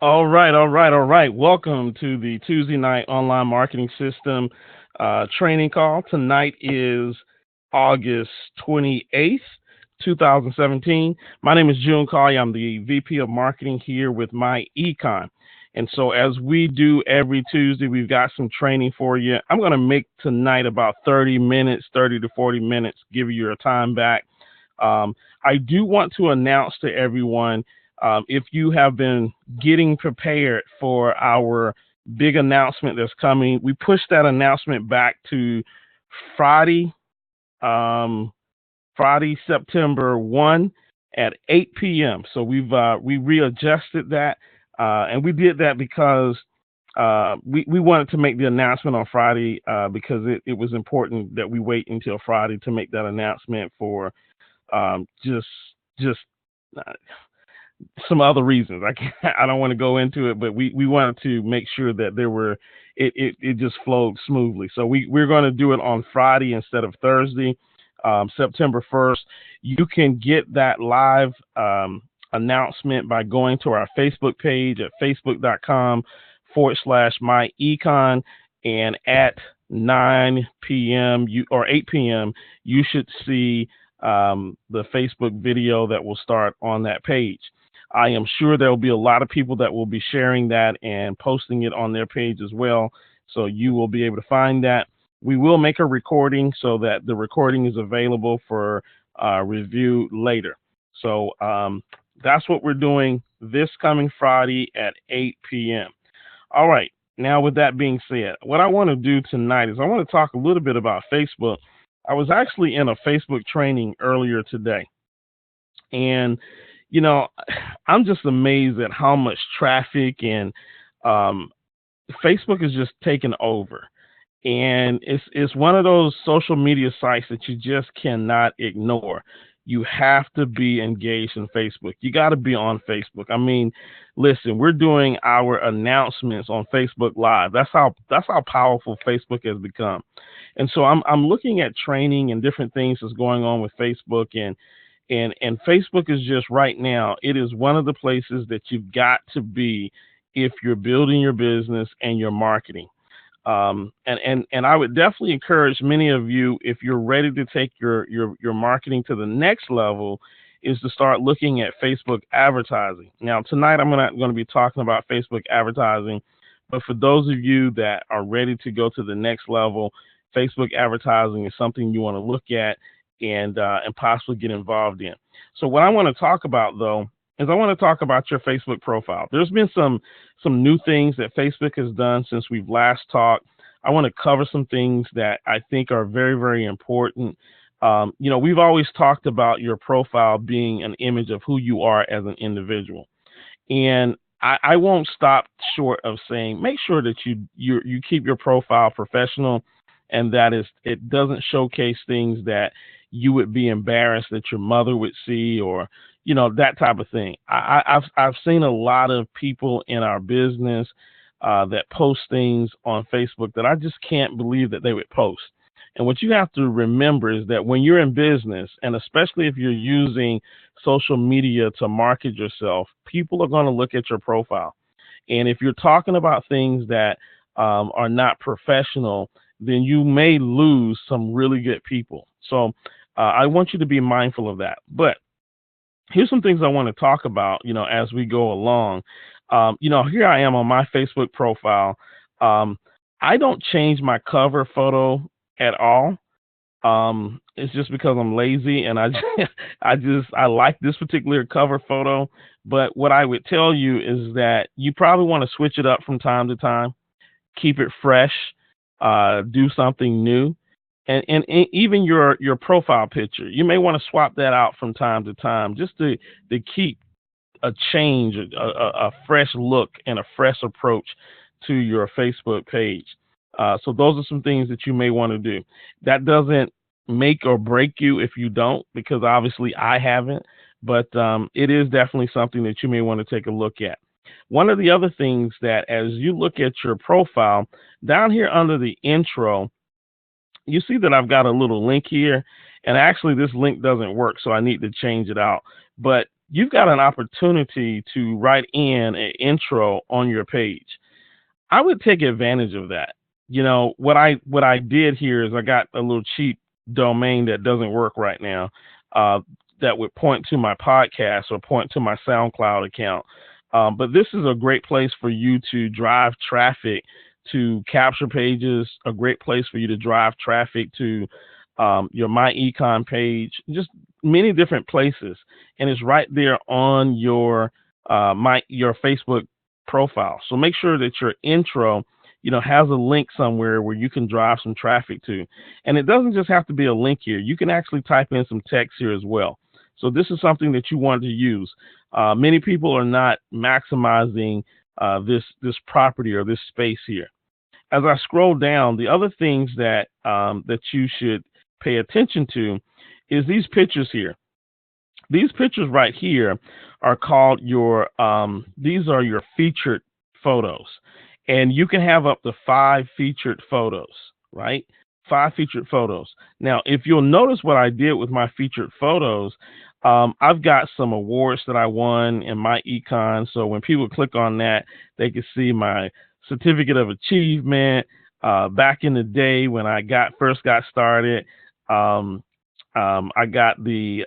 All right. Welcome to the Tuesday night online marketing system training call. Tonight is August 28th, 2017. My name is June Collier. I'm the VP of Marketing here with my Econ. And so, as we do every Tuesday, we've got some training for you. I'm going to make tonight about 30 minutes, 30 to 40 minutes, give you your time back. I do want to announce to everyone if you have been getting prepared for our big announcement that's coming, we pushed that announcement back to Friday, um, Friday, September 1 at 8 p.m. So we readjusted that, and we did that because we wanted to make the announcement on Friday because it was important that we wait until Friday to make that announcement for just uh, some other reasons. I don't want to go into it, but we wanted to make sure that there were it just flowed smoothly. So we're going to do it on Friday instead of Thursday, September 1st. You can get that live announcement by going to our Facebook page at facebook.com/ my econ, and at 9 p.m. or 8 p.m. you should see the Facebook video that will start on that page. I am sure there will be a lot of people that will be sharing that and posting it on their page as well. So you will be able to find that. We will make a recording so that the recording is available for review later. So that's what we're doing this coming Friday at 8 p.m. All right. Now, with that being said, what I want to do tonight is I want to talk a little bit about Facebook. I was actually in a Facebook training earlier today, and you know, I'm just amazed at how much traffic and um, Facebook is just taking over. And it's one of those social media sites that you just cannot ignore. You have to be engaged in Facebook. You got to be on Facebook. I mean, listen, we're doing our announcements on Facebook Live. That's how powerful Facebook has become. And so I'm looking at training and different things that's going on with Facebook, and Facebook is just right now, it is one of the places that you've got to be if you're building your business and your marketing. And I would definitely encourage many of you, if you're ready to take your marketing to the next level, is to start looking at Facebook advertising. Now, tonight I'm not going to be talking about Facebook advertising, but for those of you that are ready to go to the next level, Facebook advertising is something you want to look at and possibly get involved in. So what I want to talk about though is I want to talk about your Facebook profile. There's been some new things that Facebook has done since we've last talked. I want to cover some things that I think are very, very important. We've always talked about your profile being an image of who you are as an individual, and I won't stop short of saying make sure that you keep your profile professional, and that is it doesn't showcase things that you would be embarrassed that your mother would see, or that type of thing. I've seen a lot of people in our business that post things on Facebook that I just can't believe that they would post. And what you have to remember is that when you're in business, and especially if you're using social media to market yourself, people are going to look at your profile. And if you're talking about things that are not professional, then you may lose some really good people. So I want you to be mindful of that. But here's some things I want to talk about, as we go along. Here I am on my Facebook profile. I don't change my cover photo at all. It's just because I'm lazy and I like this particular cover photo. But what I would tell you is that you probably want to switch it up from time to time, keep it fresh, do something new. And even your profile picture, you may want to swap that out from time to time just to keep a change, a fresh look and a fresh approach to your Facebook page. So those are some things that you may want to do. That doesn't make or break you if you don't, because obviously I haven't, but it is definitely something that you may want to take a look at. One of the other things that as you look at your profile, down here under the intro, you see that I've got a little link here, and actually this link doesn't work, so I need to change it out. But you've got an opportunity to write in an intro on your page. I would take advantage of that. What I did here is I got a little cheap domain that doesn't work right now. Uh, that would point to my podcast or point to my SoundCloud account. But this is a great place for you to drive traffic to capture pages. A great place for you to drive traffic to your My Econ page. Just many different places, and it's right there on your Facebook profile. So make sure that your intro, has a link somewhere where you can drive some traffic to. And it doesn't just have to be a link here. You can actually type in some text here as well. So this is something that you want to use. Many people are not maximizing this property or this space here. As I scroll down, the other things that you should pay attention to is these pictures here. These pictures right here are called these are your featured photos. And you can have up to 5 featured photos, right? 5 featured photos. Now, if you'll notice what I did with my featured photos, I've got some awards that I won in My Econ. So when people click on that, they can see my certificate of achievement. Back in the day when I first got started, I got the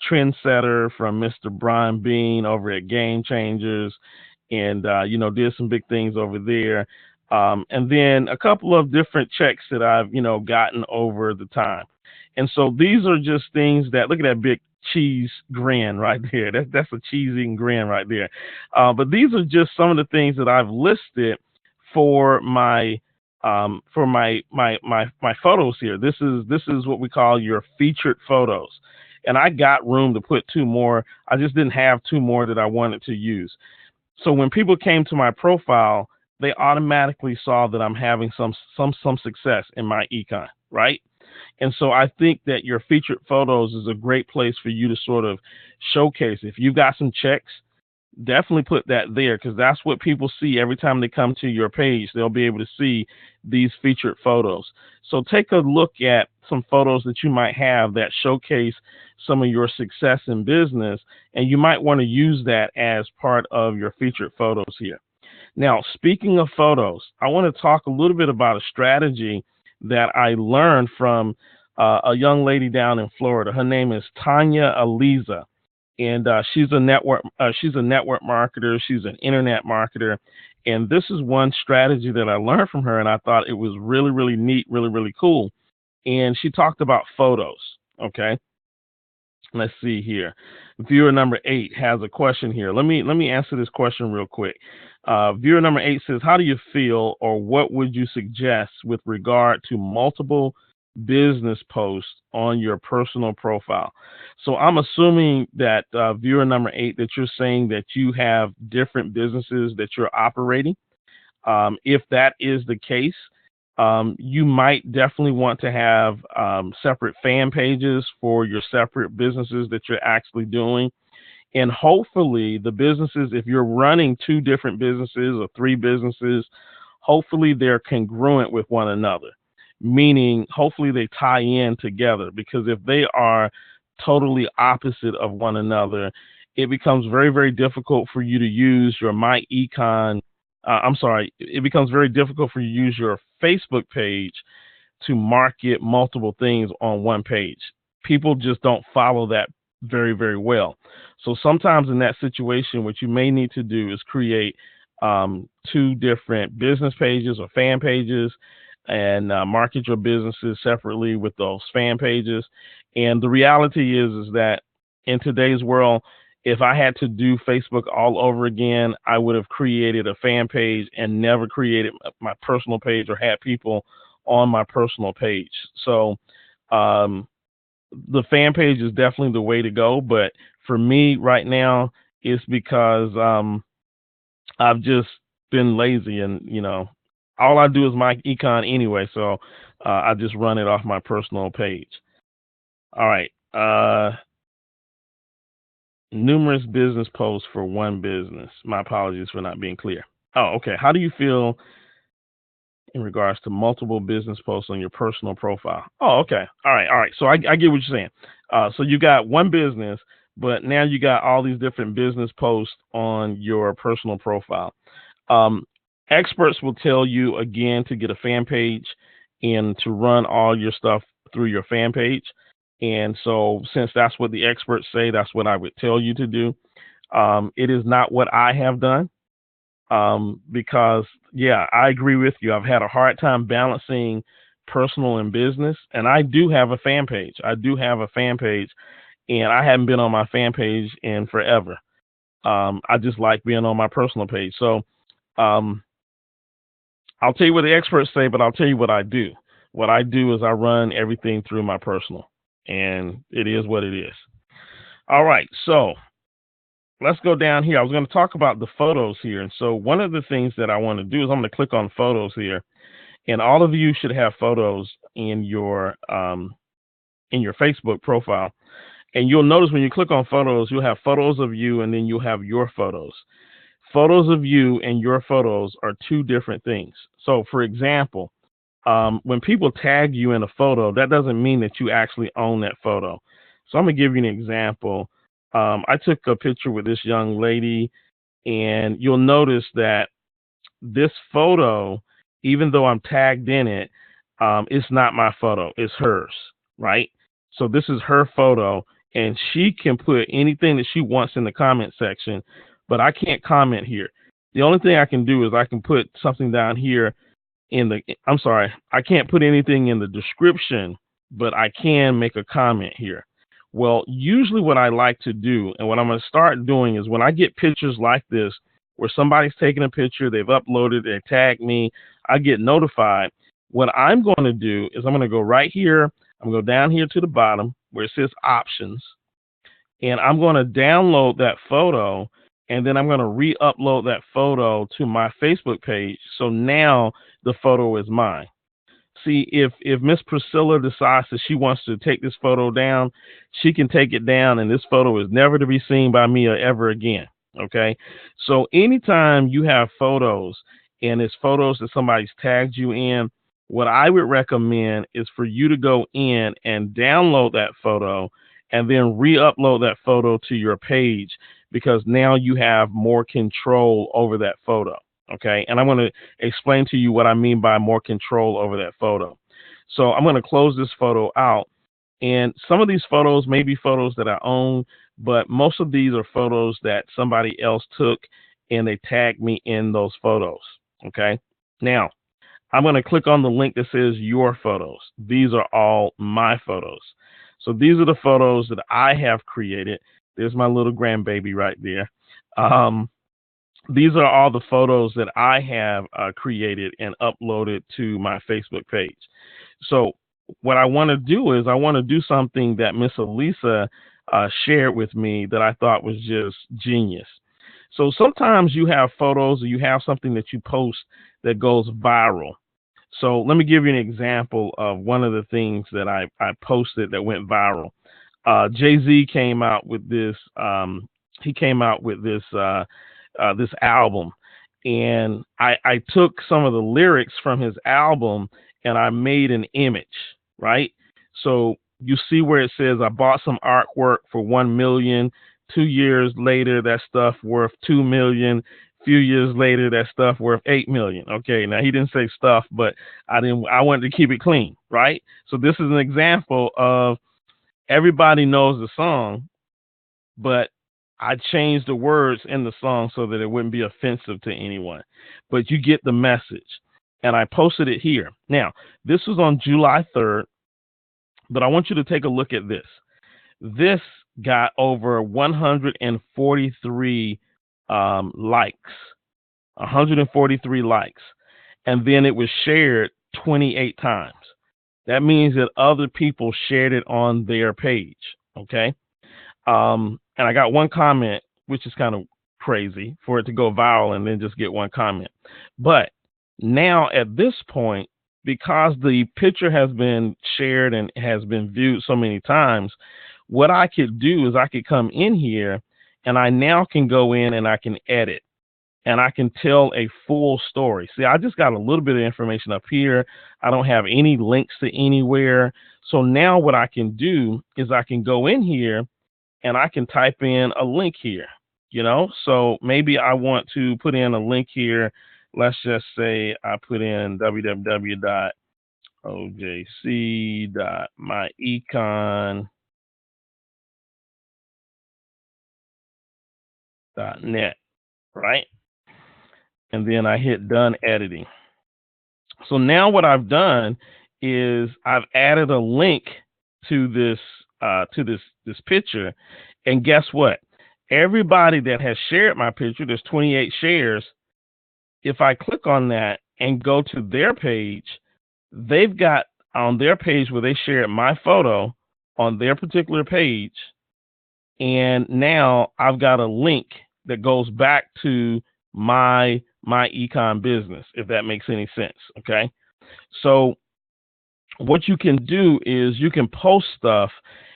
trendsetter from Mr. Brian Bean over at Game Changers, and did some big things over there. And then a couple of different checks that I've gotten over the time. And so these are just things that, look at that big cheese grin right there. That's a cheesy grin right there. But these are just some of the things that I've listed for my photos here. This is what we call your featured photos. And I got room to put 2 more. I just didn't have 2 more that I wanted to use. So when people came to my profile, they automatically saw that I'm having some success in My Econ, right? And so I think that your featured photos is a great place for you to sort of showcase. If you've got some checks, definitely put that there, because that's what people see every time they come to your page. They'll be able to see these featured photos. So take a look at some photos that you might have that showcase some of your success in business, and you might want to use that as part of your featured photos here. Now, speaking of photos, I want to talk a little bit about a strategy that I learned from a young lady down in Florida. Her name is Tanya Aliza, and she's a network marketer. She's an internet marketer, and this is one strategy that I learned from her, and I thought it was really, really neat, really, really cool. And she talked about photos. Okay, let's see here. Viewer number 8 has a question here. Let me answer this question real quick. Viewer number 8 says, how do you feel, or what would you suggest with regard to multiple business posts on your personal profile? So I'm assuming that viewer number 8, that you're saying that you have different businesses that you're operating. If that is the case, you might definitely want to have separate fan pages for your separate businesses that you're actually doing. And hopefully the businesses, if you're running 2 different businesses or 3 businesses, hopefully they're congruent with one another, meaning hopefully they tie in together, because if they are totally opposite of one another, it becomes very, very difficult for you to use your My Econ. It becomes very difficult for you to use your Facebook page to market multiple things on one page. People just don't follow that very, very well. So sometimes in that situation, what you may need to do is create 2 different business pages or fan pages, and market your businesses separately with those fan pages. And the reality is that in today's world, if I had to do Facebook all over again, I would have created a fan page and never created my personal page or had people on my personal page. So the fan page is definitely the way to go. But for me right now, it's because I've just been lazy, and all I do is My Econ anyway. So I just run it off my personal page. All right. Numerous business posts for one business. My apologies for not being clear. Oh, okay. How do you feel in regards to multiple business posts on your personal profile? Oh, okay. All right. So I get what you're saying. So you got one business, but now you got all these different business posts on your personal profile. Um, Experts will tell you again to get a fan page and to run all your stuff through your fan page. And so, since that's what the experts say, that's what I would tell you to do. It is not what I have done, because, yeah, I agree with you. I've had a hard time balancing personal and business, and I do have a fan page. I do have a fan page, and I haven't been on my fan page in forever. I just like being on my personal page. So, um, I'll tell you what the experts say, but I'll tell you what I do. What I do is I run everything through my personal, and it is what it is. All right, so let's go down here. I was going to talk about the photos here. And so one of the things that I want to do is I'm going to click on photos here, and all of you should have photos in your Facebook profile. And you'll notice when you click on photos, you'll have photos of you, and then you'll have your photos. Photos of you and your photos are two different things. So, for example, when people tag you in a photo, that doesn't mean that you actually own that photo. So I'm going to give you an example. I took a picture with this young lady, and you'll notice that this photo, even though I'm tagged in it, it's not my photo. It's hers, right? So this is her photo, and she can put anything that she wants in the comment section, but I can't comment here. The only thing I can do is I can put something down here I can't put anything in the description, but I can make a comment here. Well, usually what I like to do, and what I'm going to start doing, is when I get pictures like this, where somebody's taking a picture, they've uploaded, they tagged me, I get notified. What I'm going to do is I'm going to go right here. I'm going to go down here to the bottom where it says options, and I'm going to download that photo, and then I'm going to re-upload that photo to my Facebook page. So now the photo is mine. See, if Miss Priscilla decides that she wants to take this photo down, she can take it down, and this photo is never to be seen by me or ever again. Okay? So anytime you have photos, and it's photos that somebody's tagged you in, what I would recommend is for you to go in and download that photo and then re-upload that photo to your page, because now you have more control over that photo. Okay, and I'm going to explain to you what I mean by more control over that photo. So I'm going to close this photo out, and some of these photos may be photos that I own, but most of these are photos that somebody else took, and they tagged me in those photos. Okay, now I'm going to click on the link that says your photos. These are all my photos. So these are the photos that I have created. There's my little grandbaby right there. These are all the photos that I have created and uploaded to my Facebook page. So what I want to do is I want to do something that Miss Elisa shared with me that I thought was just genius. So sometimes you have photos or you have something that you post that goes viral. So let me give you an example of one of the things that I posted that went viral. Jay-Z came out with this. He came out with this album, and I took some of the lyrics from his album and I made an image, right? So you see where it says I bought some artwork for 1 million. 2 years later, that stuff worth 2 million. Few years later, that stuff worth 8 million. Okay, now he didn't say stuff, but I wanted to keep it clean, right? So this is an example of everybody knows the song, but I changed the words in the song so that it wouldn't be offensive to anyone. But you get the message. And I posted it here. Now, this was on July 3rd, but I want you to take a look at this. This got over 143 likes. 143 likes. And then it was shared 28 times. That means that other people shared it on their page. Okay. And I got one comment, which is kind of crazy for it to go viral and then just get one comment. But now at this point, because the picture has been shared and has been viewed so many times, what I could do is I could come in here and I now can go in and I can edit and I can tell a full story. See, I just got a little bit of information up here. I don't have any links to anywhere. So now what I can do is I can go in here and I can type in a link here, So maybe I want to put in a link here. Let's just say I put in www.ojc.myecon.net, right? And then I hit done editing. So now what I've done is I've added a link to this this picture, and guess what? Everybody that has shared my picture, there's 28 shares. If I click on that and go to their page, they've got on their page where they shared my photo on their particular page, and now I've got a link that goes back to my econ business, if that makes any sense. Okay, so what you can do is you can post stuff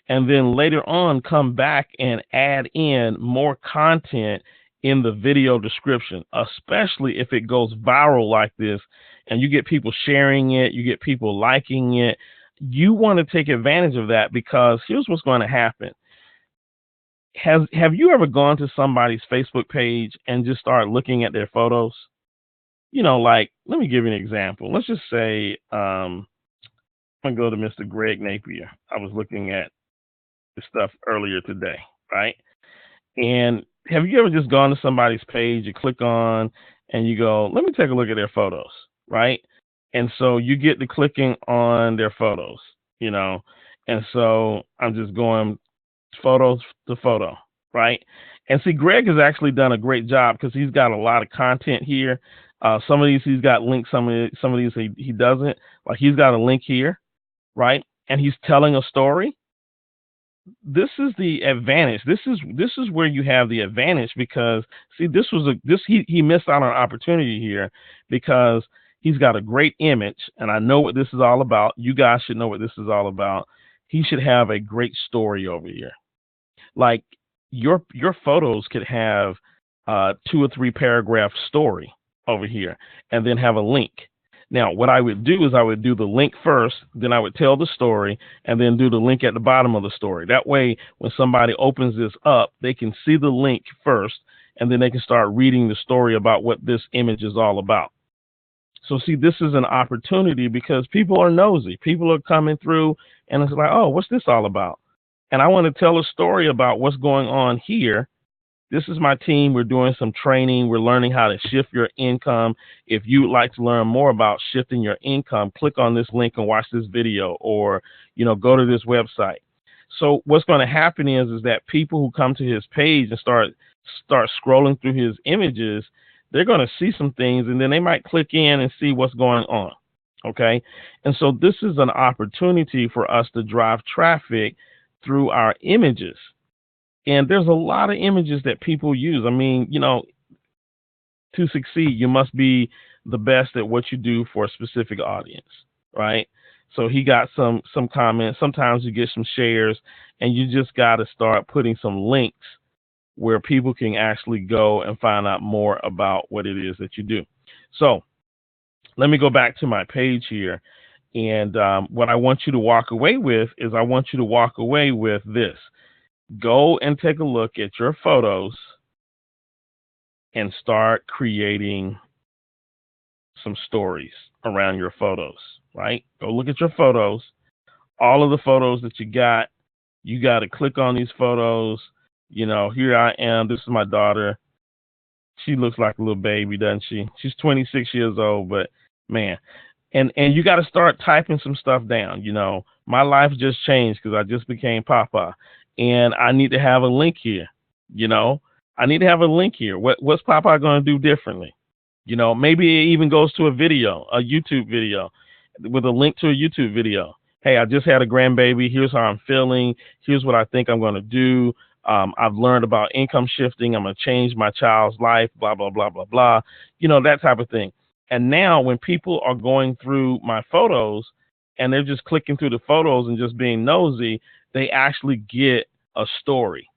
and then later on come back and add in more content in the video description, especially if it goes viral like this and you get people sharing it, you get people liking it. You want to take advantage of that, because here's what's going to happen. Have you ever gone to somebody's Facebook page and just start looking at their photos? Like, let me give you an example. Let's just say I'm going to go to Mr. Greg Napier. I was looking at the stuff earlier today, right? And have you ever just gone to somebody's page, you click on, and you go, let me take a look at their photos, right? And so you get to clicking on their photos, and so I'm just going photos to photo, right? And see, Greg has actually done a great job because he's got a lot of content here. Some of these he's got links, some of these he doesn't. Like, he's got a link here, right? And he's telling a story. This is the advantage. This is where you have the advantage, because see, he missed out on an opportunity here because he's got a great image, and I know what this is all about. You guys should know what this is all about. He should have a great story over here. Like, your photos could have 2 or 3 paragraph story over here, and then have a link. Now, what I would do is I would do the link first, then I would tell the story, and then do the link at the bottom of the story. That way, when somebody opens this up, they can see the link first, and then they can start reading the story about what this image is all about. So see, this is an opportunity because people are nosy. People are coming through, and it's like, oh, what's this all about? And I want to tell a story about what's going on here. This is my team. We're doing some training. We're learning how to shift your income. If you'd like to learn more about shifting your income, click on this link and watch this video, or, go to this website. So what's going to happen is that people who come to his page and start scrolling through his images, they're going to see some things, and then they might click in and see what's going on. Okay. And so this is an opportunity for us to drive traffic through our images. And there's a lot of images that people use. I mean, to succeed, you must be the best at what you do for a specific audience, right? So he got some comments. Sometimes you get some shares, and you just got to start putting some links where people can actually go and find out more about what it is that you do. So let me go back to my page here. And what I want you to walk away with is I want you to walk away with this. Go and take a look at your photos and start creating some stories around your photos, right? Go look at your photos. All of the photos that you got to click on these photos. Here I am. This is my daughter. She looks like a little baby, doesn't she? She's 26 years old, but man. And you got to start typing some stuff down. My life just changed because I just became Papa. And I need to have a link here. I need to have a link here. What's Papa going to do differently? Maybe it even goes to a video, a YouTube video, with a link to a YouTube video. Hey, I just had a grandbaby. Here's how I'm feeling. Here's what I think I'm going to do. I've learned about income shifting. I'm going to change my child's life, blah, blah, blah, blah, blah. That type of thing. And now when people are going through my photos and they're just clicking through the photos and just being nosy, they actually get a story.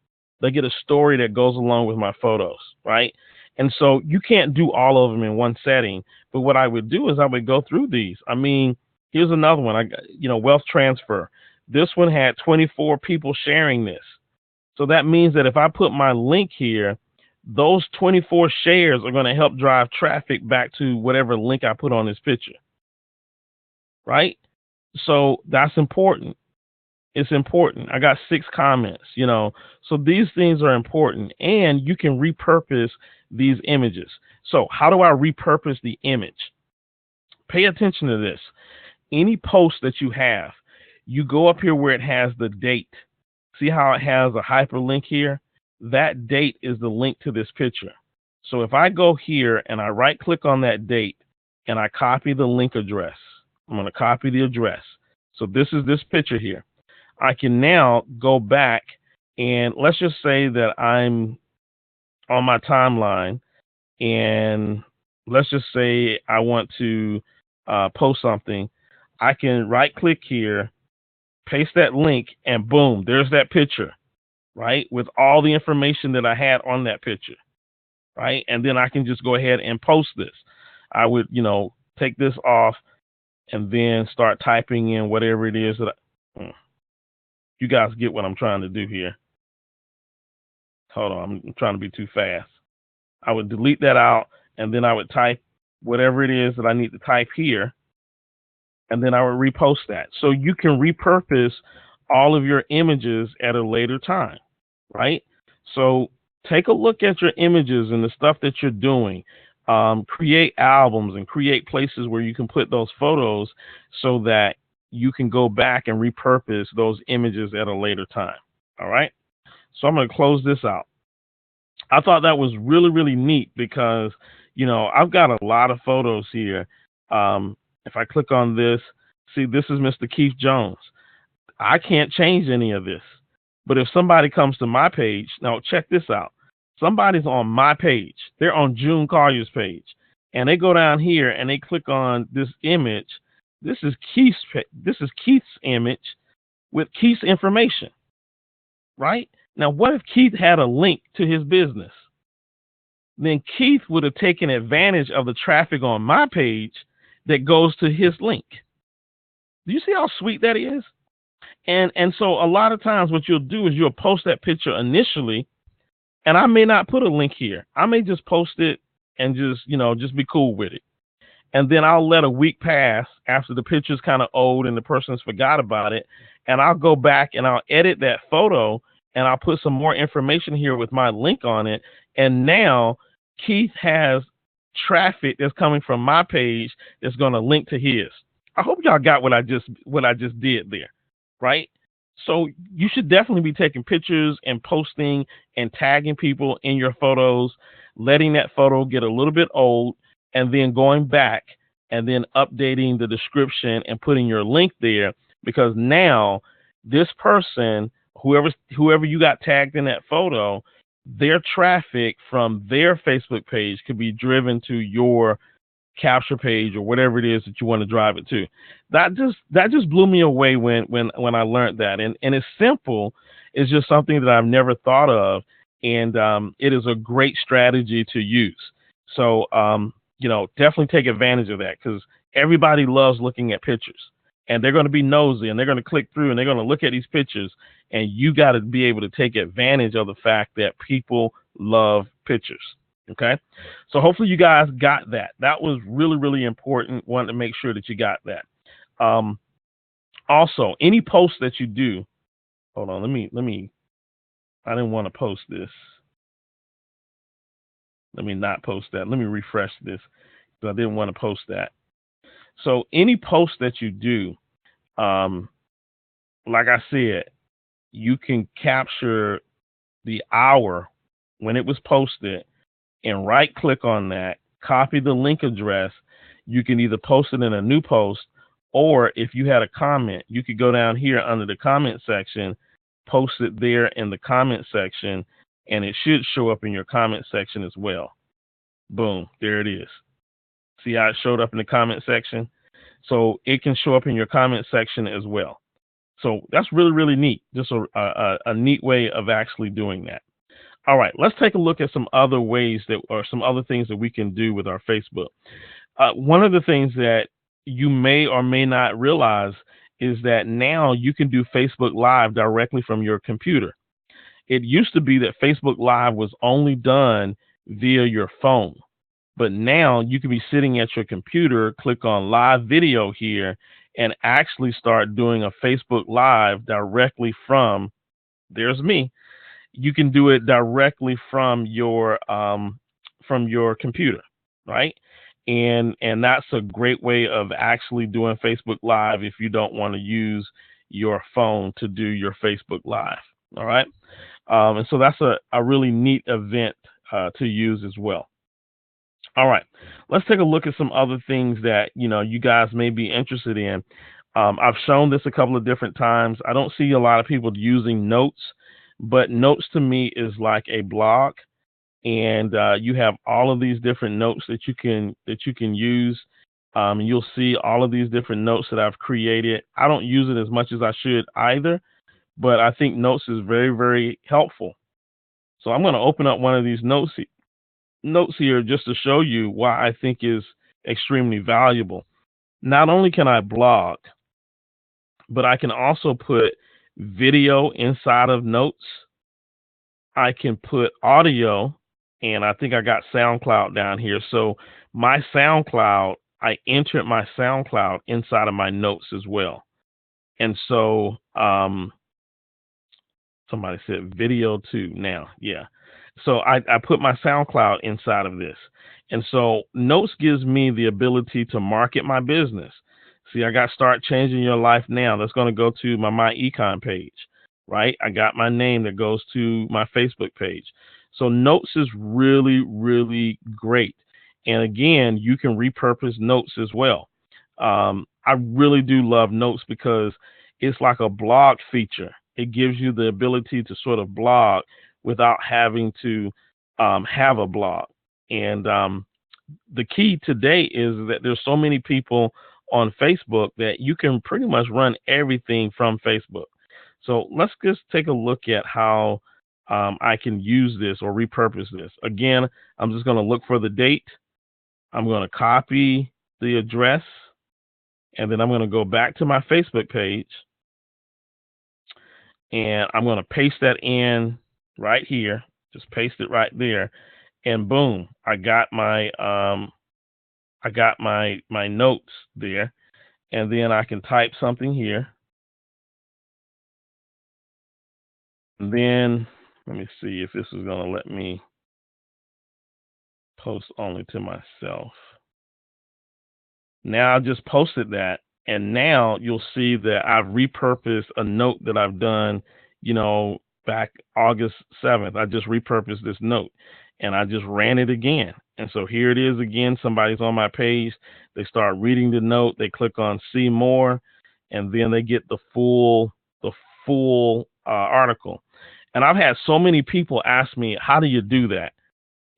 They get a story that goes along with my photos, right? And so you can't do all of them in one setting. But what I would do is I would go through these. I mean, here's another one. Wealth transfer. This one had 24 people sharing this. So that means that if I put my link here, those 24 shares are going to help drive traffic back to whatever link I put on this picture, right? So that's important. It's important. I got 6 comments, so these things are important, and you can repurpose these images. So how do I repurpose the image? Pay attention to this. Any post that you have, you go up here where it has the date. See how it has a hyperlink here? That date is the link to this picture. So if I go here and I right click on that date and I copy the link address, I'm going to copy the address. So this is this picture here. I can now go back and let's just say that I'm on my timeline, and let's just say I want to post something. I can right click here, paste that link, and boom, there's that picture, right? With all the information that I had on that picture, right? And then I can just go ahead and post this. I would, take this off and then start typing in whatever it is that you guys get what I'm trying to do here. Hold on, I'm trying to be too fast. I would delete that out, and then I would type whatever it is that I need to type here, and then I would repost that. So you can repurpose all of your images at a later time, right? So take a look at your images and the stuff that you're doing. Create albums and create places where you can put those photos so that you can go back and repurpose those images at a later time. All right. So I'm going to close this out. I thought that was really, really neat because, I've got a lot of photos here. If I click on this, see, this is Mr. Keith Jones. I can't change any of this. But if somebody comes to my page, now check this out. Somebody's on my page. They're on June Collier's page. And they go down here and they click on this image. This is Keith's image with Keith's information, right? Now, what if Keith had a link to his business? Then Keith would have taken advantage of the traffic on my page that goes to his link. Do you see how sweet that is? And so a lot of times what you'll do is you'll post that picture initially, and I may not put a link here. I may just post it and just be cool with it. And then I'll let a week pass after the picture's kind of old and the person's forgot about it. And I'll go back and I'll edit that photo and I'll put some more information here with my link on it. And now Keith has traffic that's coming from my page that's going to link to his. I hope y'all got what I just did there, right? So you should definitely be taking pictures and posting and tagging people in your photos, letting that photo get a little bit old, and then going back and then updating the description and putting your link there, because now this person, whoever you got tagged in that photo, their traffic from their Facebook page could be driven to your capture page or whatever it is that you want to drive it to. That just blew me away when I learned that. And it's simple. It's just something that I've never thought of. And it is a great strategy to use. So, definitely take advantage of that, because everybody loves looking at pictures, and they're going to be nosy and they're going to click through and they're going to look at these pictures, and you got to be able to take advantage of the fact that people love pictures. Okay. So hopefully you guys got that. That was really, really important. Wanted to make sure that you got that. Also, any posts that you do, hold on, let me, I didn't want to post this. Let me not post that. Let me refresh this, because I didn't want to post that. So any post that you do, like I said, you can capture the hour when it was posted and right click on that, copy the link address. You can either post it in a new post, or if you had a comment, you could go down here under the comment section, post it there in the comment section, and it should show up in your comment section as well. Boom, there it is. See how it showed up in the comment section? So it can show up in your comment section as well. So that's really, really neat. Just a neat way of actually doing that. All right, let's take a look at some other ways or some other things that we can do with our Facebook. One of the things that you may or may not realize is that now you can do Facebook Live directly from your computer. It used to be that Facebook Live was only done via your phone, but now you can be sitting at your computer, click on live video here, and actually start doing a Facebook Live directly from, there's me. You can do it directly from your computer, right? And that's a great way of actually doing Facebook Live if you don't want to use your phone to do your Facebook Live. All right. And so that's a really neat event to use as well. All right, let's take a look at some other things that you guys may be interested in. I've shown this a couple of different times. I don't see a lot of people using Notes, but Notes to me is like a blog, and you have all of these different notes that you can use. You'll see all of these different notes that I've created. I don't use it as much as I should either, but I think Notes is very, very helpful. So I'm going to open up one of these notes here just to show you why I think is extremely valuable. Not only can I blog, but I can also put video inside of Notes. I can put audio, and I think I got SoundCloud down here. So my SoundCloud, I entered my SoundCloud inside of my Notes as well. And so somebody said video too now. Yeah. So I put my SoundCloud inside of this. And so Notes gives me the ability to market my business. See, I got Start Changing Your Life Now. That's going to go to my Econ page, right? I got my name that goes to my Facebook page. So Notes is really, really great. And again, you can repurpose Notes as well. I really do love Notes because it's like a blog feature. It gives you the ability to sort of blog without having to have a blog. And the key today is that there's so many people on Facebook that you can pretty much run everything from Facebook. So let's just take a look at how I can use this or repurpose this. Again, I'm just going to look for the date. I'm going to copy the address, and then I'm going to go back to my Facebook page, and I'm going to paste that in right here. Just paste it right there, and boom, I got my my notes there. And then I can type something here. And then let me see if this is going to let me post only to myself. Now I just posted that, and now you'll see that I've repurposed a note that I've done, back August 7th. I just repurposed this note, and I just ran it again. And so here it is again. Somebody's on my page. They start reading the note. They click on see more, and then they get the full article. And I've had so many people ask me, how do you do that?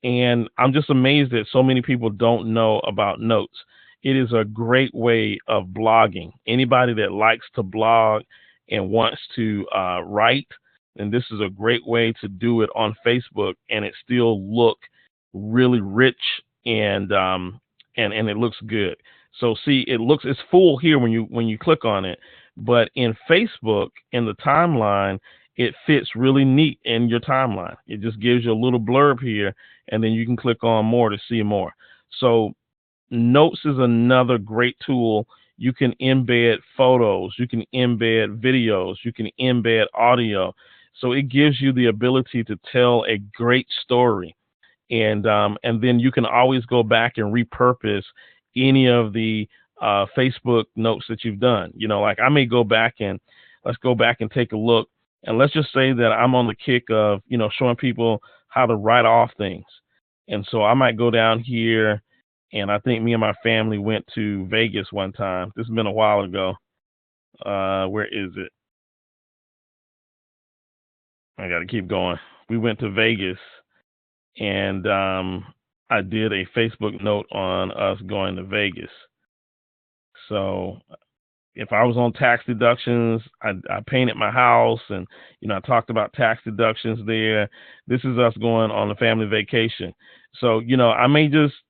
And I'm just amazed that so many people don't know about Notes. It is a great way of blogging. Anybody that likes to blog and wants to write, and this is a great way to do it on Facebook, and it still look really rich and it looks good. So see, it's full here when you click on it, but in Facebook, in the timeline, it fits really neat in your timeline. It just gives you a little blurb here, and then you can click on more to see more. So Notes is another great tool. You can embed photos, you can embed videos, you can embed audio. So it gives you the ability to tell a great story. And then you can always go back and repurpose any of the Facebook notes that you've done. Like I may go back and let's go back and take a look. And let's just say that I'm on the kick of, showing people how to write off things. And so I might go down here, and I think me and my family went to Vegas one time. This has been a while ago. Where is it? I got to keep going. We went to Vegas, and I did a Facebook note on us going to Vegas. So if I was on tax deductions, I painted my house, and I talked about tax deductions there. This is us going on a family vacation. So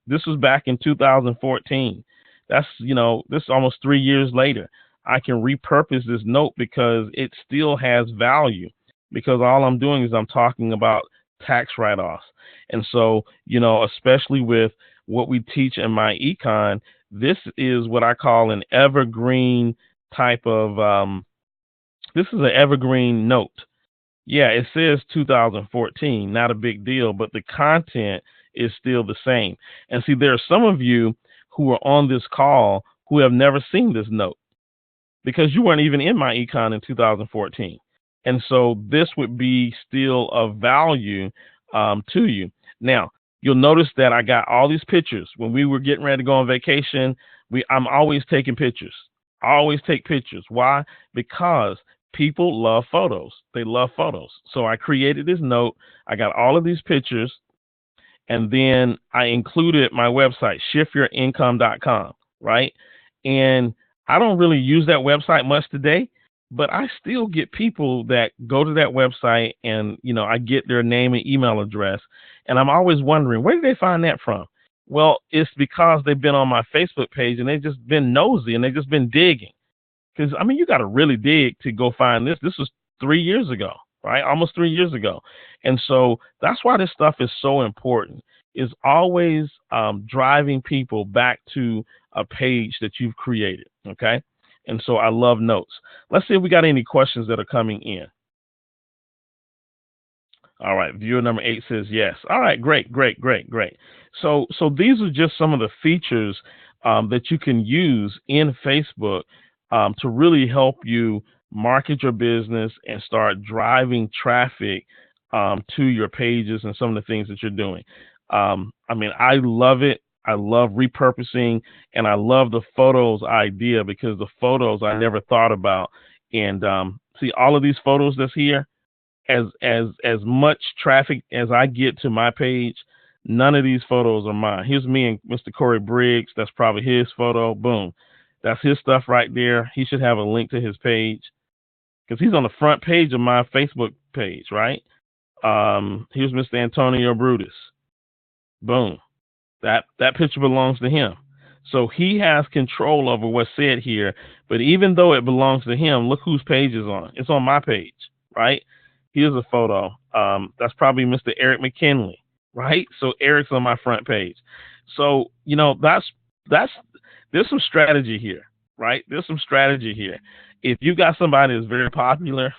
this was back in 2014. That's this is almost 3 years later. I can repurpose this note because it still has value. because all I'm doing is I'm talking about tax write-offs. And so, especially with what we teach in my econ, this is what I call an evergreen type of, this is an evergreen note. Yeah, it says 2014, not a big deal, but the content is still the same. And see, there are some of you who are on this call who have never seen this note because you weren't even in my econ in 2014. And so this would be still of value to you. Now, you'll notice that I got all these pictures. When we were getting ready to go on vacation, I'm always taking pictures. I always take pictures. Why? Because people love photos. They love photos. So I created this note. I got all of these pictures, and then I included my website, shiftyourincome.com, right? And I don't really use that website much today, but I still get people that go to that website and, I get their name and email address. And I'm always wondering, where did they find that from? Well, it's because they've been on my Facebook page and they've just been nosy and they've just been digging. Because, you got to really dig to go find this. This was 3 years ago, right? Almost 3 years ago. And so that's why this stuff is so important, is always driving people back to a page that you've created, okay? And so I love notes. Let's see if we got any questions that are coming in. All right, viewer number 8 says yes. All right, great. So these are just some of the features that you can use in Facebook to really help you market your business and start driving traffic to your pages and some of the things that you're doing. I love it. I love repurposing, and I love the photos idea because the photos I never thought about. And see, all of these photos that's here, as much traffic as I get to my page, none of these photos are mine. Here's me and Mr. Corey Briggs. That's probably his photo. Boom. That's his stuff right there. He should have a link to his page because he's on the front page of my Facebook page, right? Here's Mr. Antonio Brutus. Boom. That picture belongs to him. So he has control over what's said here. But even though it belongs to him, look whose page is on. It's on my page, right? Here's a photo. That's probably Mr. Eric McKinley, right? So Eric's on my front page. So, there's some strategy here, right? There's some strategy here. If you got somebody that's very popular,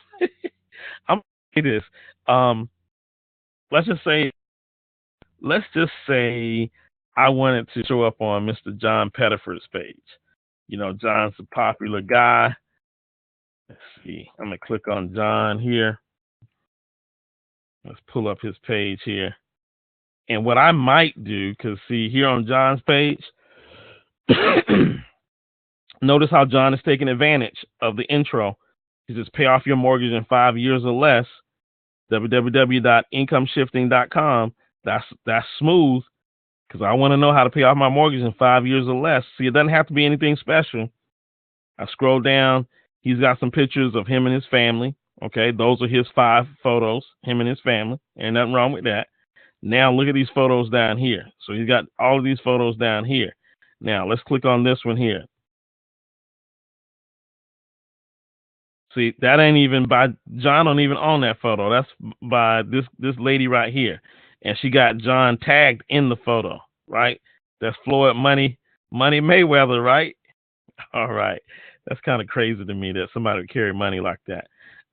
I'm gonna say this. Let's just say I wanted to show up on Mr. John Pettiford's page. John's a popular guy. Let's see. I'm gonna click on John here. Let's pull up his page here. And what I might do, because see here on John's page, notice how John is taking advantage of the intro. He says, pay off your mortgage in 5 years or less. www.incomeshifting.com. That's smooth because I want to know how to pay off my mortgage in 5 years or less. See, it doesn't have to be anything special. I scroll down. He's got some pictures of him and his family. Okay, those are his 5 photos, him and his family. Ain't nothing wrong with that. Now look at these photos down here. So he's got all of these photos down here. Now let's click on this one here. See, that ain't even by John. Don't even own that photo. That's by this lady right here, and she got John tagged in the photo, right? That's Floyd Money Mayweather, right? All right, that's kind of crazy to me that somebody would carry money like that.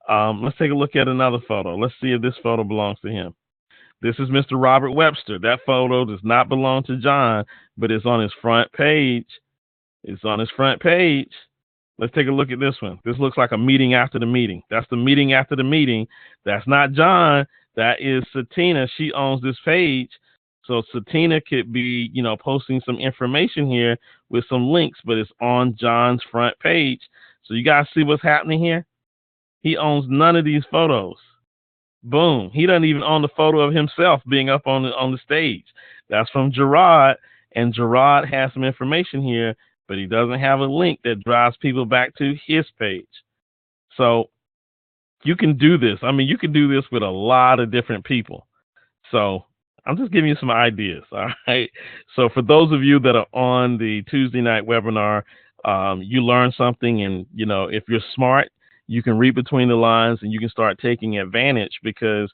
Let's take a look at another photo. Let's see if this photo belongs to him. This is Mr. Robert Webster. That photo does not belong to John, but it's on his front page. It's on his front page. Let's take a look at this one. This looks like a meeting after the meeting. That's the meeting after the meeting. That's not John. That is Satina. She owns this page. So Satina could be, posting some information here with some links, but it's on John's front page. So you guys see what's happening here? He owns none of these photos. Boom. He doesn't even own the photo of himself being up on the stage. That's from Gerard, and Gerard has some information here, but he doesn't have a link that drives people back to his page. So you can do this. You can do this with a lot of different people. So I'm just giving you some ideas. All right. So for those of you that are on the Tuesday night webinar, you learn something, and if you're smart, you can read between the lines and you can start taking advantage because,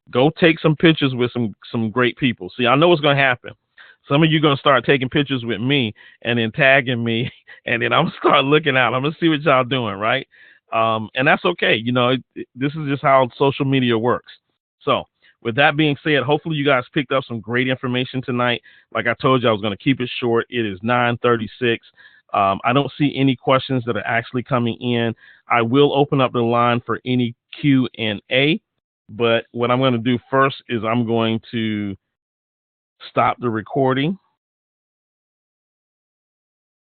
go take some pictures with some great people. See, I know what's going to happen. Some of you are going to start taking pictures with me and then tagging me, and then I'm going to start looking out. I'm going to see what y'all doing, right? And that's okay. This is just how social media works. So with that being said, hopefully you guys picked up some great information tonight. Like I told you, I was going to keep it short. It is 9:36. I don't see any questions that are actually coming in. I will open up the line for any Q&A, but what I'm going to do first is I'm going to stop the recording